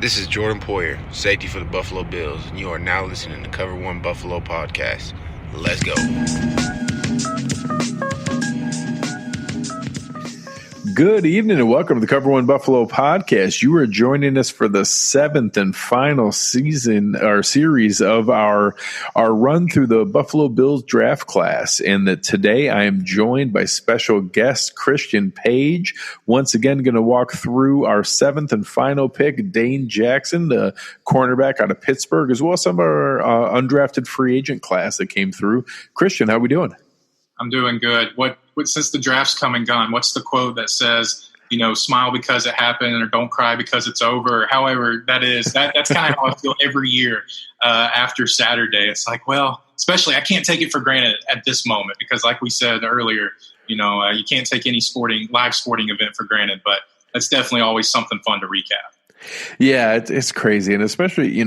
This is Jordan Poyer, safety for the Buffalo Bills, and you are now listening to Cover One Buffalo Podcast. Let's go. Good evening and welcome to the Cover One Buffalo Podcast. You are joining us for the seventh and final season or series of our run through the Buffalo Bills draft class. And that today I am joined by special guest Christian Page. Once again, going to walk through our seventh and final pick, Dane Jackson, the cornerback out of Pittsburgh, as well as some of our undrafted free agent class that came through. Christian, how are we doing? I'm doing good. What since the draft's come and gone, what's the quote that says, smile because it happened or don't cry because it's over? However that is, that's kind of how I feel every year after Saturday. It's like, well, especially I can't take it for granted at this moment because like we said earlier, you can't take any live sporting event for granted, but that's definitely always something fun to recap. Yeah, it's crazy. And especially,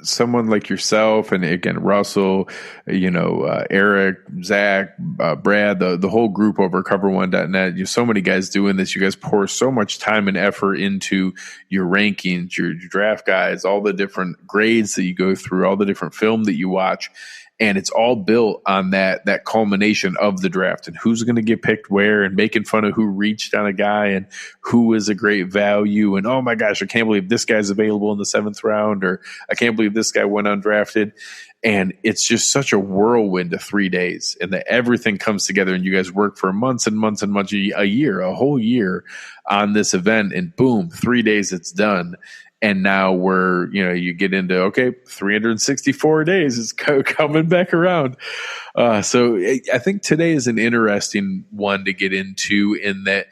someone like yourself and again, Russell, Eric, Zach, Brad, the whole group over cover1.net, so many guys doing this. You guys pour so much time and effort into your rankings, your draft guides, all the different grades that you go through, all the different film that you watch. And it's all built on that culmination of the draft and who's going to get picked where and making fun of who reached on a guy and who is a great value. And, oh, my gosh, I can't believe this guy's available in the seventh round, or I can't believe this guy went undrafted. And it's just such a whirlwind of 3 days and that everything comes together and you guys work for months and months and months, a whole year on this event. And boom, 3 days, it's done. And now you get into, 364 days is coming back around. So I think today is an interesting one to get into in that,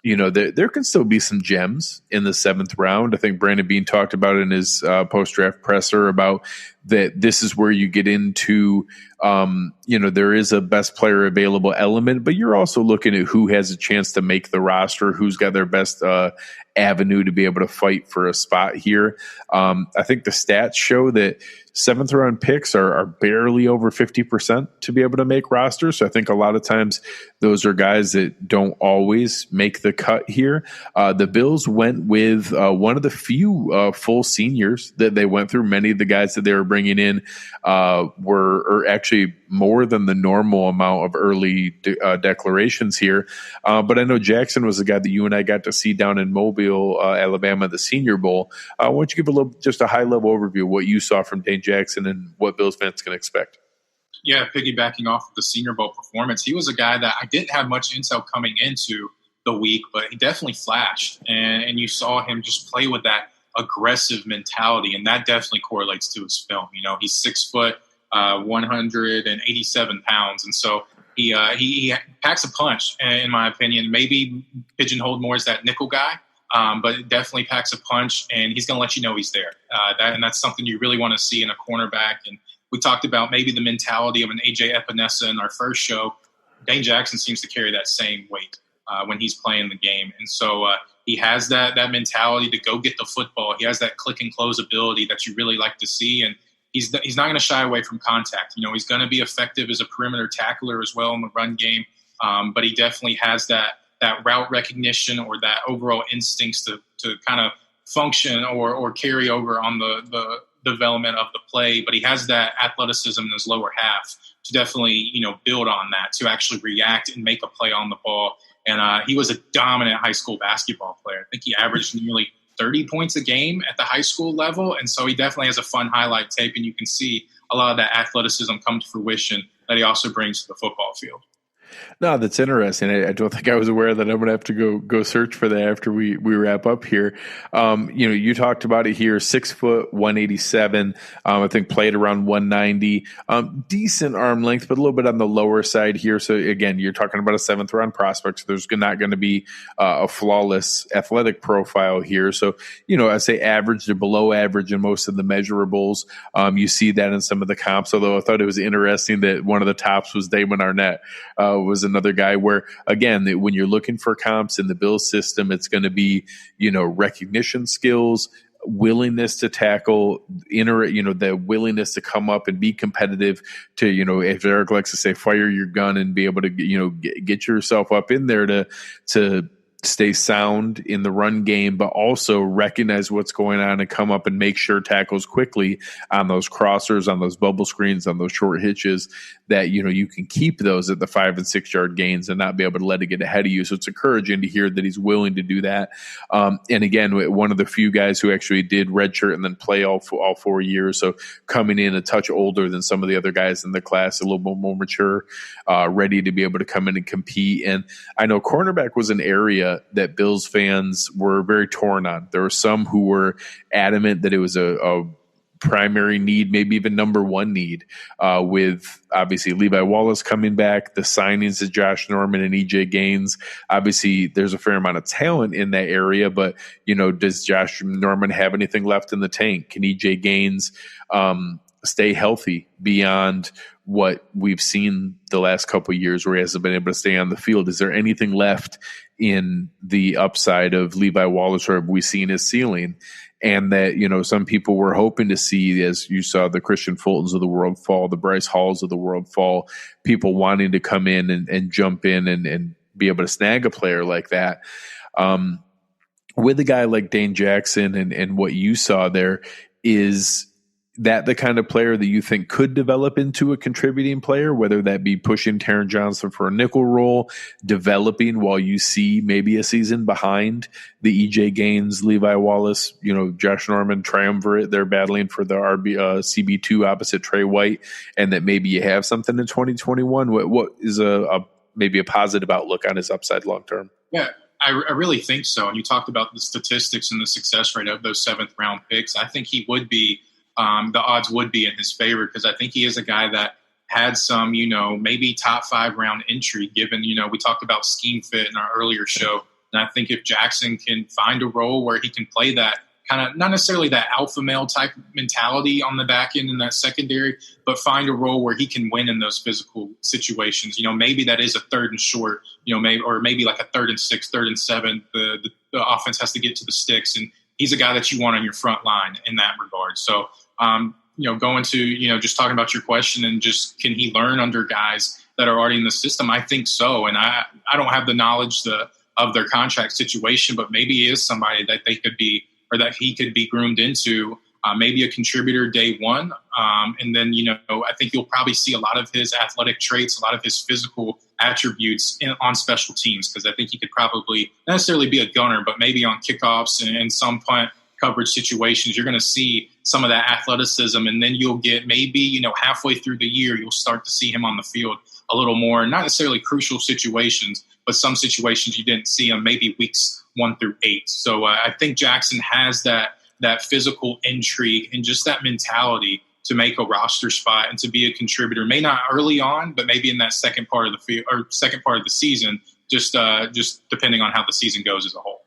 there can still be some gems in the seventh round. I think Brandon Beane talked about in his post-draft presser about that this is where you get into, there is a best player available element, but you're also looking at who has a chance to make the roster, who's got their best avenue to be able to fight for a spot here. I think the stats show that seventh round picks are barely over 50% to be able to make rosters. So I think a lot of times those are guys that don't always make the cut here. The Bills went with one of the few full seniors that they went through. Many of the guys that they were bringing in were actually more than the normal amount of early declarations here. But I know Jackson was the guy that you and I got to see down in Mobile, Alabama, the Senior Bowl. Why don't you give just a high-level overview of what you saw from Dane Jackson and what Bills fans can expect? Yeah, piggybacking off of the Senior Bowl performance, he was a guy that I didn't have much intel coming into the week, but he definitely flashed. And you saw him just play with that aggressive mentality, and that definitely correlates to his film. He's 6 foot, 187 pounds, and so he packs a punch, in my opinion. Maybe pigeonholed more as that nickel guy, but it definitely packs a punch, and he's going to let you know he's there. And that's something you really want to see in a cornerback. And we talked about maybe the mentality of an AJ Epinesa in our first show. Dane Jackson seems to carry that same weight when he's playing the game, and so he has that mentality to go get the football. He has that click and close ability that you really like to see, and he's not going to shy away from contact. He's going to be effective as a perimeter tackler as well in the run game, but he definitely has that route recognition or that overall instincts to kind of function or carry over on the development of the play. But he has that athleticism in his lower half to definitely build on that, to actually react and make a play on the ball. And he was a dominant high school basketball player. I think he averaged nearly 30 points a game at the high school level. And so he definitely has a fun highlight tape, and you can see a lot of that athleticism come to fruition that he also brings to the football field. No, that's interesting. I don't think I was aware that I'm going to have to go search for that after we wrap up here. You talked about it here, 6 foot, 187. I think played around 190. Decent arm length, but a little bit on the lower side here. So again, you're talking about a seventh round prospect. So there's not going to be a flawless athletic profile here. So, I say average to below average in most of the measurables. You see that in some of the comps, although I thought it was interesting that one of the tops was Damon Arnett, was another guy where, again, when you're looking for comps in the Bills system, it's going to be, recognition skills, willingness to tackle, the willingness to come up and be competitive to, if Eric likes to say, fire your gun and be able to, get yourself up in there to stay sound in the run game, but also recognize what's going on and come up and make sure tackles quickly on those crossers, on those bubble screens, on those short hitches, that, you know, you can keep those at the 5 and 6 yard gains and not be able to let it get ahead of you. So it's encouraging to hear that he's willing to do that. And again, one of the few guys who actually did redshirt and then play all 4 years. So coming in a touch older than some of the other guys in the class, a little bit more mature, ready to be able to come in and compete. And I know cornerback was an area that Bills fans were very torn on. There were some who were adamant that it was a primary need, maybe even number one need, with obviously Levi Wallace coming back, the signings of Josh Norman and EJ Gaines. Obviously, there's a fair amount of talent in that area, but, you know, does Josh Norman have anything left in the tank? Can EJ Gaines stay healthy beyond what we've seen the last couple of years where he hasn't been able to stay on the field? Is there anything left in the upside of Levi Wallace, or have we seen his ceiling? And that, you know, some people were hoping to see, as you saw the Christian Fultons of the world fall, the Bryce Halls of the world fall, people wanting to come in and jump in and be able to snag a player like that. With a guy like Dane Jackson and what you saw there, is that the kind of player that you think could develop into a contributing player, whether that be pushing Taron Johnson for a nickel role, developing while you see maybe a season behind the EJ Gaines, Levi Wallace, you know, Josh Norman triumvirate? They're battling for the CB2 opposite Trey White, and that maybe you have something in 2021. What is maybe a positive outlook on his upside long term? Yeah, I really think so. And you talked about the statistics and the success rate of those 7th round picks. I think he would be, the odds would be in his favor, because I think he is a guy that had some, you know, maybe top 5 round entry, given, you know, we talked about scheme fit in our earlier show. And I think if Jackson can find a role where he can play that kind of, not necessarily that alpha male type mentality on the back end in that secondary, but find a role where he can win in those physical situations. You know, maybe that is a 3rd and short, you know, maybe like a 3rd and 6, 3rd and 7. The offense has to get to the sticks, and he's a guy that you want on your front line in that regard. So, you know, going to, you know, just talking about your question and just can he learn under guys that are already in the system? I think so. And I don't have the knowledge of their contract situation, but maybe he is somebody that they could be, or that he could be groomed into, maybe a contributor day one. And then, you know, I think you'll probably see a lot of his athletic traits, a lot of his physical attributes on special teams, because I think he could probably not necessarily be a gunner, but maybe on kickoffs and some punt coverage situations, you're going to see some of that athleticism. And then you'll get maybe, you know, halfway through the year, you'll start to see him on the field a little more, not necessarily crucial situations, but some situations you didn't see him maybe weeks 1 through 8. So I think Jackson has that physical intrigue and just that mentality to make a roster spot and to be a contributor, may not early on, but maybe in that second part of the field or second part of the season, just depending on how the season goes as a whole.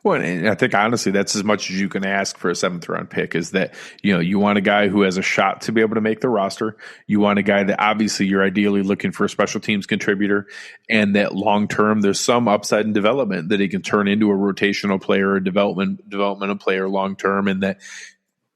Well, and I think honestly, that's as much as you can ask for a 7th round pick, is that, you know, you want a guy who has a shot to be able to make the roster. You want a guy that obviously you're ideally looking for a special teams contributor, and that long term there's some upside in development that he can turn into a rotational player or developmental player long term, and that,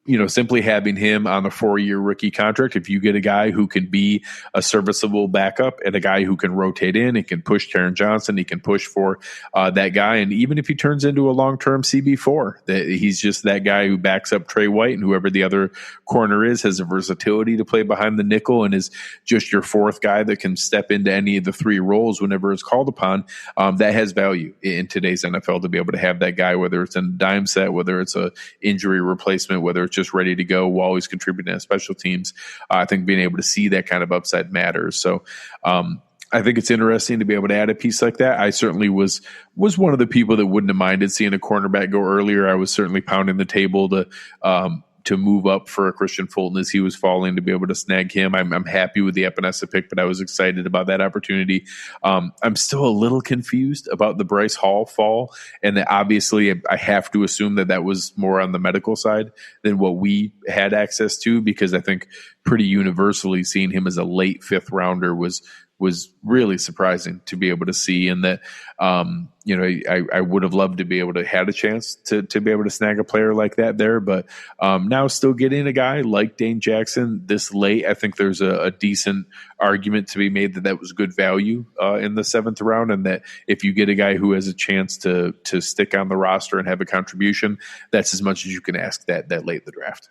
you know, simply having him on a 4-year rookie contract, if you get a guy who can be a serviceable backup and a guy who can rotate in, he can push Taron Johnson, he can push for that guy. And even if he turns into a long-term CB4, that he's just that guy who backs up Trey White, and whoever the other corner is has a versatility to play behind the nickel and is just your 4th guy that can step into any of the 3 roles whenever it's called upon. That has value in today's NFL, to be able to have that guy, whether it's a dime set, whether it's a injury replacement, whether it's just ready to go while he's contributing to special teams. I think being able to see that kind of upside matters. So I think it's interesting to be able to add a piece like that. I certainly was one of the people that wouldn't have minded seeing a cornerback go earlier. I was certainly pounding the table to move up for a Christian Fulton as he was falling, to be able to snag him. I'm happy with the Epinesa pick, but I was excited about that opportunity. I'm still a little confused about the Bryce Hall fall, and that obviously I have to assume that was more on the medical side than what we had access to, because I think pretty universally seeing him as a late 5th rounder was was really surprising to be able to see, and that I would have loved to be able to had a chance to be able to snag a player like that there, but now still getting a guy like Dane Jackson this late, I think there's a decent argument to be made that was good value in the 7th round, and that if you get a guy who has a chance to stick on the roster and have a contribution, that's as much as you can ask that late in the draft.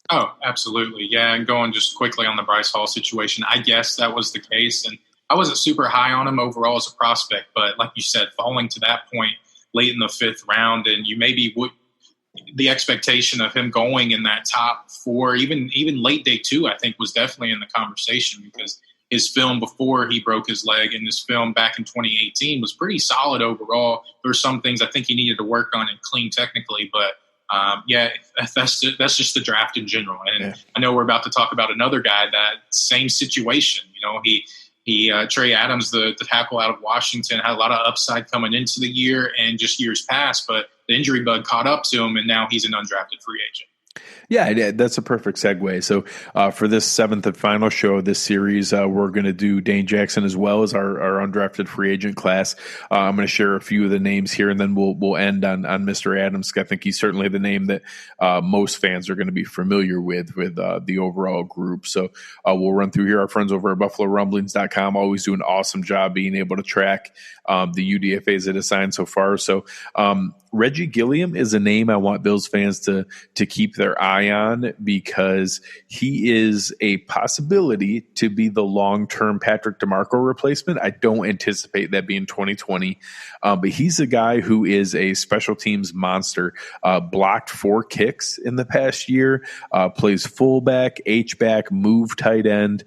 Oh, absolutely. Yeah, and going just quickly on the Bryce Hall situation, I guess that was the case. And I wasn't super high on him overall as a prospect, but like you said, falling to that point late in the 5th round, and you maybe would the expectation of him going in that top 4, even late day 2, I think was definitely in the conversation, because his film before he broke his leg and his film back in 2018 was pretty solid overall. There were some things I think he needed to work on and clean technically, but that's just the draft in general. And I know we're about to talk about another guy, that same situation. Trey Adams, the tackle out of Washington, had a lot of upside coming into the year and just years past, but the injury bug caught up to him, and now he's an undrafted free agent. Yeah, that's a perfect segue. So for this 7th and final show of this series, we're going to do Dane Jackson as well as our undrafted free agent class. I'm going to share a few of the names here, and then we'll end on Mr. Adams. I think he's certainly the name that most fans are going to be familiar with the overall group. So we'll run through here. Our friends over at BuffaloRumblings.com always do an awesome job being able to track the UDFAs that assigned so far. So Reggie Gilliam is a name I want Bills fans to keep their eye on, because he is a possibility to be the long-term Patrick DeMarco replacement. I don't anticipate that being 2020, but he's a guy who is a special teams monster. Blocked 4 kicks in the past year, plays fullback, H-back, move tight end,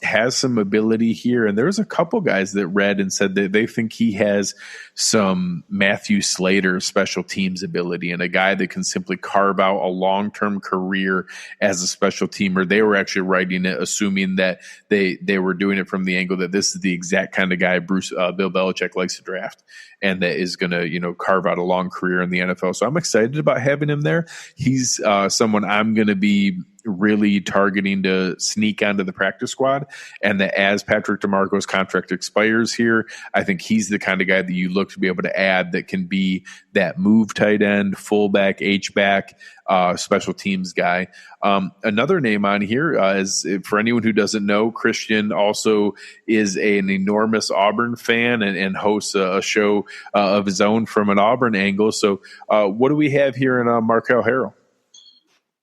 has some ability here. And there's a couple guys that read and said that they think he has some Matthew Slater special teams ability, and a guy that can simply carve out a long-term career as a special teamer. They were actually writing it assuming that they were doing it from the angle that this is the exact kind of guy Bill Belichick likes to draft, and that is going to carve out a long career in the NFL. So I'm excited about having him there. He's someone I'm going to be really targeting to sneak onto the practice squad, and that as Patrick DeMarco's contract expires here, I think he's the kind of guy that you look to be able to add that can be that move tight end, fullback, H-back, special teams guy. Another name on here is, for anyone who doesn't know, Christian also is an enormous Auburn fan and hosts a show of his own from an Auburn angle. So what do we have here in Markel Harrell?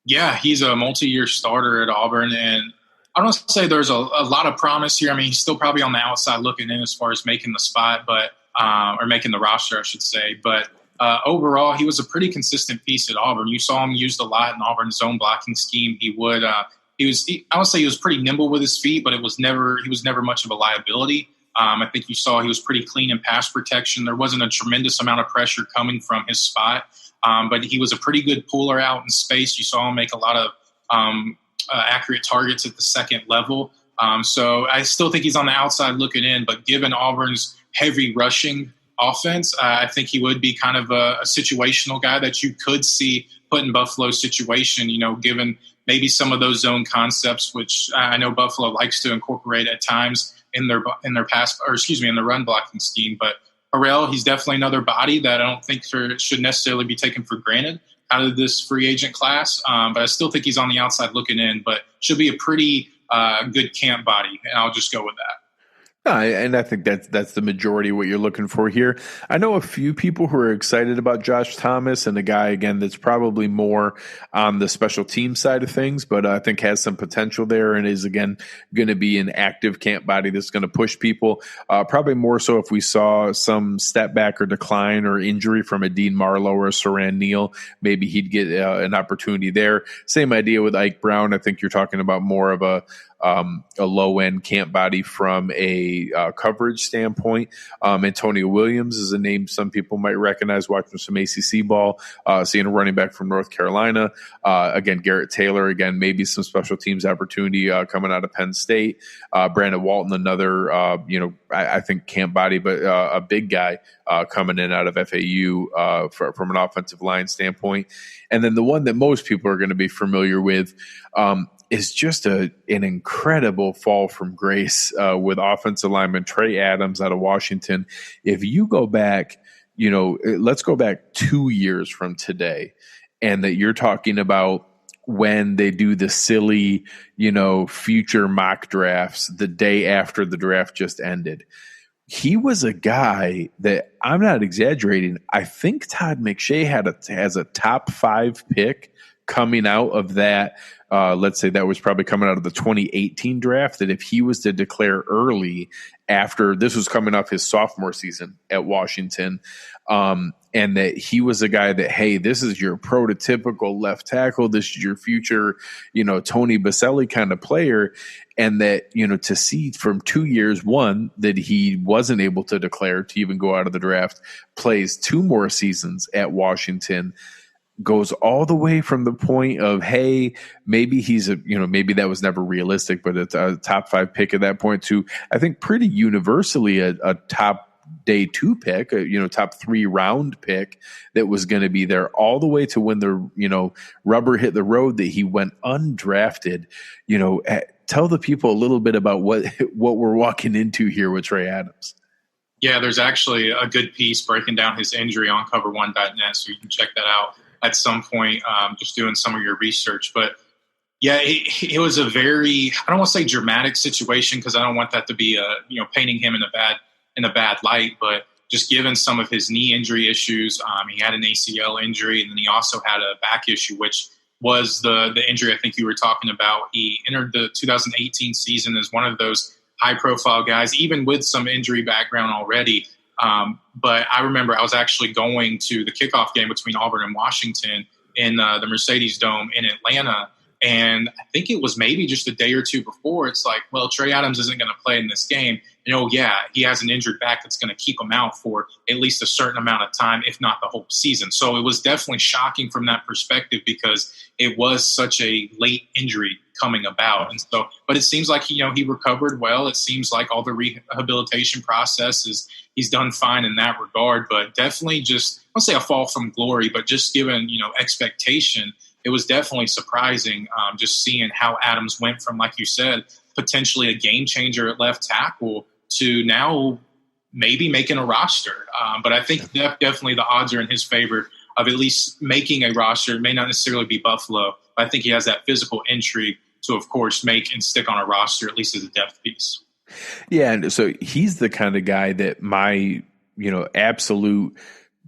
Yeah, he's a multi-year starter at Auburn, and I don't say there's a lot of promise here. I mean, he's still probably on the outside looking in as far as making the spot, but or making the roster, I should say. But overall, he was a pretty consistent piece at Auburn. You saw him used a lot in Auburn's zone blocking scheme. I would say he was pretty nimble with his feet, but he was never much of a liability. I think you saw he was pretty clean in pass protection. There wasn't a tremendous amount of pressure coming from his spot. But he was a pretty good puller out in space. You saw him make a lot of accurate targets at the second level. So I still think he's on the outside looking in, but given Auburn's heavy rushing offense, I think he would be kind of a situational guy that you could see put in Buffalo's situation, given maybe some of those zone concepts, which I know Buffalo likes to incorporate at times in their in the run blocking scheme. But Harrell, he's definitely another body that I don't think should necessarily be taken for granted out of this free agent class. But I still think he's on the outside looking in, but should be a pretty good camp body, and I'll just go with that. And I think that's the majority of what you're looking for here. I know a few people who are excited about Josh Thomas, and a guy, again, that's probably more on the special team side of things, but I think has some potential there and is, again, going to be an active camp body that's going to push people. Probably more so if we saw some step back or decline or injury from a Dean Marlowe or a Saran Neal, maybe he'd get an opportunity there. Same idea with Ike Brown. I think you're talking about more of a low-end camp body from a coverage standpoint. Antonio Williams is a name some people might recognize watching some ACC ball, seeing a running back from North Carolina. Again, Garrett Taylor, again, maybe some special teams opportunity coming out of Penn State. Brandon Walton, another, I think camp body, but a big guy coming in out of FAU from an offensive line standpoint. And then the one that most people are going to be familiar with is just an incredible fall from grace with offensive lineman Trey Adams out of Washington. If you go back, let's go back 2 years from today, and that you're talking about when they do the silly, future mock drafts the day after the draft just ended. He was a guy that, I'm not exaggerating, I think Todd McShay has a top 5 pick coming out of that. Let's say that was probably coming out of the 2018 draft, that if he was to declare early after, this was coming off his sophomore season at Washington, and that he was a guy that, hey, this is your prototypical left tackle, this is your future, Tony Baselli kind of player. And that, to see from 2 years, one, that he wasn't able to declare to even go out of the draft, plays 2 more seasons at Washington, goes all the way from the point of, hey, maybe he's maybe that was never realistic, but it's a top 5 pick at that point, to, I think, pretty universally a top day 2 pick, top 3 round pick that was going to be there, all the way to when the, rubber hit the road, that he went undrafted. Tell the people a little bit about what we're walking into here with Trey Adams. Yeah, there's actually a good piece breaking down his injury on cover1.net, so you can check that out at some point, just doing some of your research. But yeah, it was a very, I don't want to say dramatic situation, because I don't want that to be painting him in a bad light, but just given some of his knee injury issues, he had an ACL injury, and then he also had a back issue, which was the injury I think you were talking about. He entered the 2018 season as one of those high-profile guys, even with some injury background already. But I remember I was actually going to the kickoff game between Auburn and Washington in the Mercedes Dome in Atlanta. And I think it was maybe just a day or two before, it's like, well, Trey Adams isn't going to play in this game. He has an injured back that's going to keep him out for at least a certain amount of time, if not the whole season. So it was definitely shocking from that perspective, because it was such a late injury coming about. And so, but it seems like, he recovered well. It seems like all the rehabilitation process he's done fine in that regard, but definitely just, I won't say a fall from glory, but just given, expectation, it was definitely surprising, just seeing how Adams went from, like you said, potentially a game changer at left tackle to now maybe making a roster. But I think definitely the odds are in his favor of at least making a roster. It may not necessarily be Buffalo, but I think he has that physical intrigue to, of course, make and stick on a roster, at least as a depth piece. Yeah, and so he's the kind of guy that my, absolute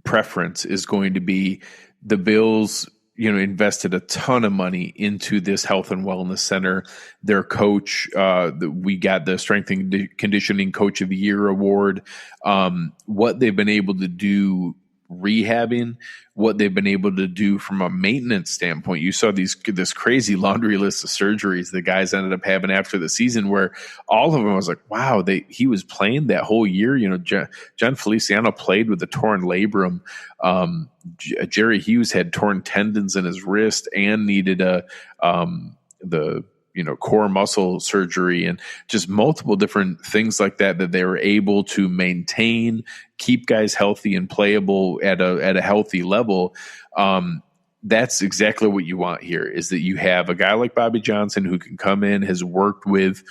preference is going to be. The Bills, invested a ton of money into this health and wellness center. Their coach, we got the strength and conditioning coach of the year award. What they've been able to do rehabbing, what they've been able to do from a maintenance standpoint. You saw this crazy laundry list of surgeries the guys ended up having after the season, where all of them, I was like, wow, he was playing that whole year. John Feliciano played with a torn labrum. Jerry Hughes had torn tendons in his wrist and needed the core muscle surgery, and just multiple different things like that they were able to maintain, keep guys healthy and playable at a healthy level. That's exactly what you want here, is that you have a guy like Bobby Johnson who can come in, has worked with,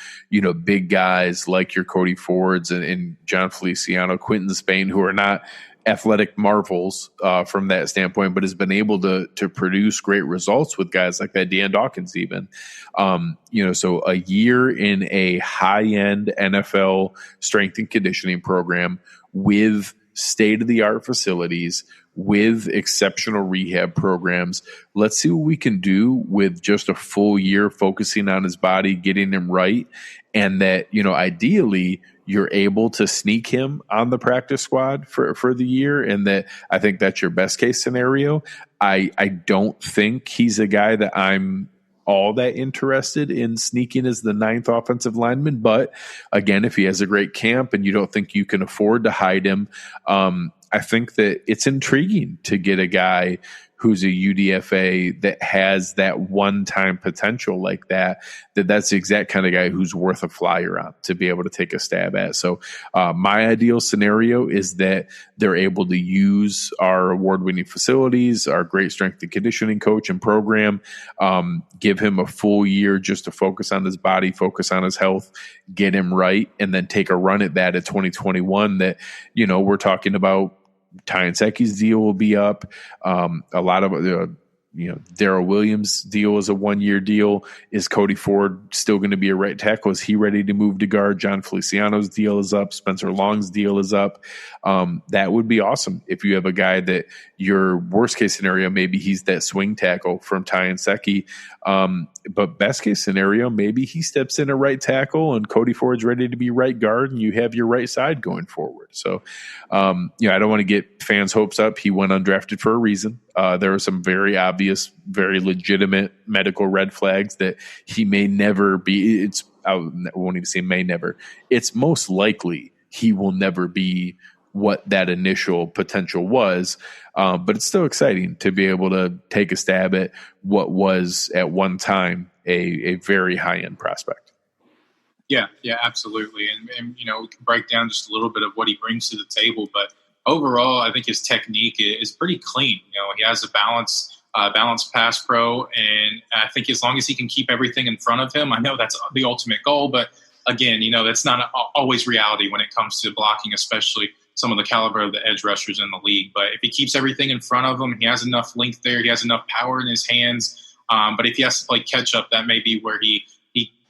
big guys like your Cody Fords and John Feliciano, Quentin Spain, who are not athletic marvels from that standpoint, but has been able to produce great results with guys like that, Dean Dawkins even. So a year in a high-end NFL strength and conditioning program with state-of-the-art facilities, with exceptional rehab programs. Let's see what we can do with just a full year focusing on his body, getting him right, and that, ideally you're able to sneak him on the practice squad for the year, and that I think that's your best case scenario. I don't think he's a guy that I'm all that interested in sneaking as the 9th offensive lineman. But again, if he has a great camp and you don't think you can afford to hide him, I think that it's intriguing to get a guy who's a UDFA that has that one-time potential like that, that's the exact kind of guy who's worth a flyer on to be able to take a stab at. So my ideal scenario is that they're able to use our award-winning facilities, our great strength and conditioning coach and program, give him a full year just to focus on his body, focus on his health, get him right, and then take a run at that at 2021 that, we're talking about. Ty and Secchi's deal will be up. A lot of Darrell Williams' deal is a 1-year deal. Is Cody Ford still going to be a right tackle? Is he ready to move to guard? John Feliciano's deal is up. Spencer Long's deal is up. That would be awesome if you have a guy that your worst case scenario, maybe he's that swing tackle from Ty and Secchi. But best case scenario, maybe he steps in a right tackle and Cody Ford's ready to be right guard and you have your right side going forward. So, I don't want to get fans' hopes up. He went undrafted for a reason. There are some very obvious, very legitimate medical red flags that he may never be. I won't even say may never. It's most likely he will never be what that initial potential was. But it's still exciting to be able to take a stab at what was at one time a very high-end prospect. Yeah, absolutely. And we can break down just a little bit of what he brings to the table. But overall, I think his technique is pretty clean. He has a balanced pass pro. And I think as long as he can keep everything in front of him, I know that's the ultimate goal. But again, that's not always reality when it comes to blocking, especially some of the caliber of the edge rushers in the league. But if he keeps everything in front of him, he has enough length there, he has enough power in his hands. But if he has to play catch up, that may be where he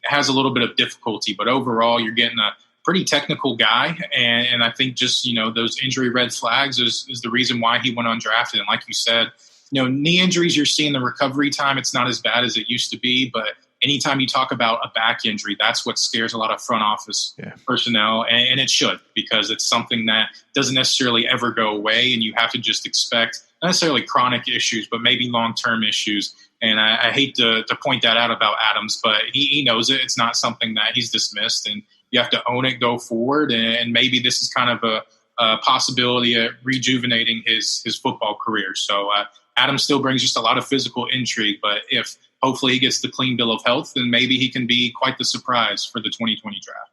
has a little bit of difficulty. But overall, you're getting a pretty technical guy. And I think just, those injury red flags is the reason why he went undrafted. And like you said, knee injuries, you're seeing the recovery time. It's not as bad as it used to be, but anytime you talk about a back injury, that's what scares a lot of front office personnel, and it should, because it's something that doesn't necessarily ever go away, and you have to just expect not necessarily chronic issues, but maybe long-term issues. And I hate to point that out about Adams, but he knows it. It's not something that he's dismissed, and you have to own it, go forward, and maybe this is kind of a possibility of rejuvenating his football career. So Adams still brings just a lot of physical intrigue, but if hopefully he gets the clean bill of health, then maybe he can be quite the surprise for the 2020 draft.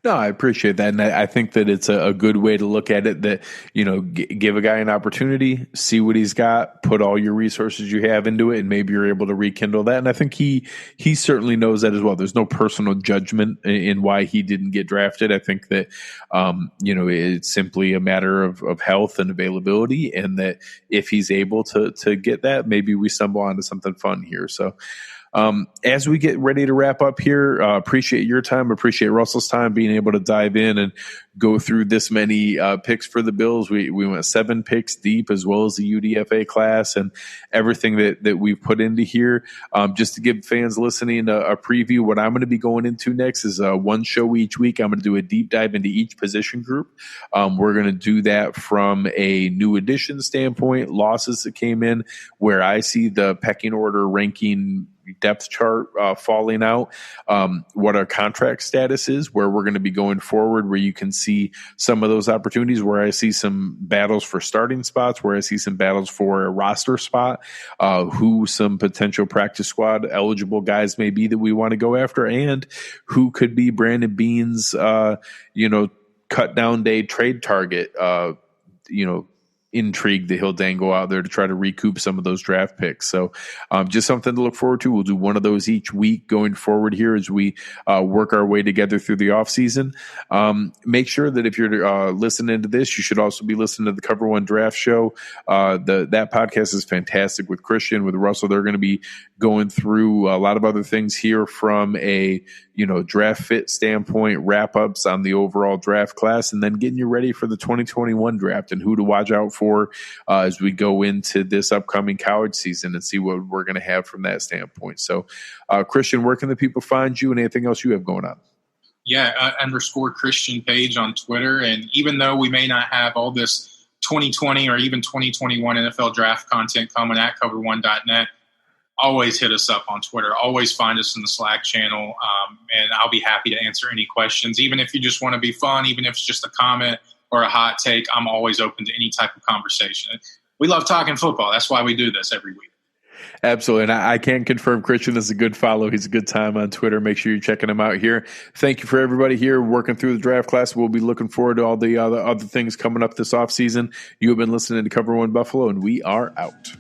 No, I appreciate that. And I think that it's a good way to look at it, that, give a guy an opportunity, see what he's got, put all your resources you have into it, and maybe you're able to rekindle that. And I think he certainly knows that as well. There's no personal judgment in why he didn't get drafted. I think that, it's simply a matter of health and availability, and that if he's able to get that, maybe we stumble onto something fun here. So, as we get ready to wrap up here, appreciate your time, appreciate Russell's time, being able to dive in and go through this many picks for the Bills. We went 7 picks deep, as well as the UDFA class and everything that we've put into here. Just to give fans listening a preview, what I'm going to be going into next is one show each week. I'm going to do a deep dive into each position group. We're going to do that from a new addition standpoint, losses that came in, where I see the pecking order ranking depth chart falling out, what our contract status is, where we're going to be going forward, where you can see some of those opportunities, where I see some battles for starting spots, where I see some battles for a roster spot, who some potential practice squad eligible guys may be that we want to go after, and who could be Brandon Beane's, cut down day trade target, intrigue that he'll dangle out there to try to recoup some of those draft picks. So just something to look forward to. We'll do one of those each week going forward here as we work our way together through the off season. Make sure that if you're listening to this, you should also be listening to the Cover One Draft Show. That podcast is fantastic with Christian, with Russell. They're going to be going through a lot of other things here from a draft fit standpoint, wrap ups on the overall draft class, and then getting you ready for the 2021 draft and who to watch out for as we go into this upcoming college season and see what we're going to have from that standpoint. So, Christian, where can the people find you and anything else you have going on? Yeah, _ Christian page on Twitter. And even though we may not have all this 2020 or even 2021 NFL draft content coming at cover1.net, always hit us up on Twitter. Always find us in the Slack channel, and I'll be happy to answer any questions. Even if you just want to be fun, even if it's just a comment or a hot take, I'm always open to any type of conversation. we love talking football. That's why we do this every week. Absolutely. And I can confirm Christian is a good follow. He's a good time on Twitter. Make sure you're checking him out here. Thank you for everybody here working through the draft class. We'll be looking forward to all the other things coming up this offseason. You have been listening to Cover One Buffalo, and we are out.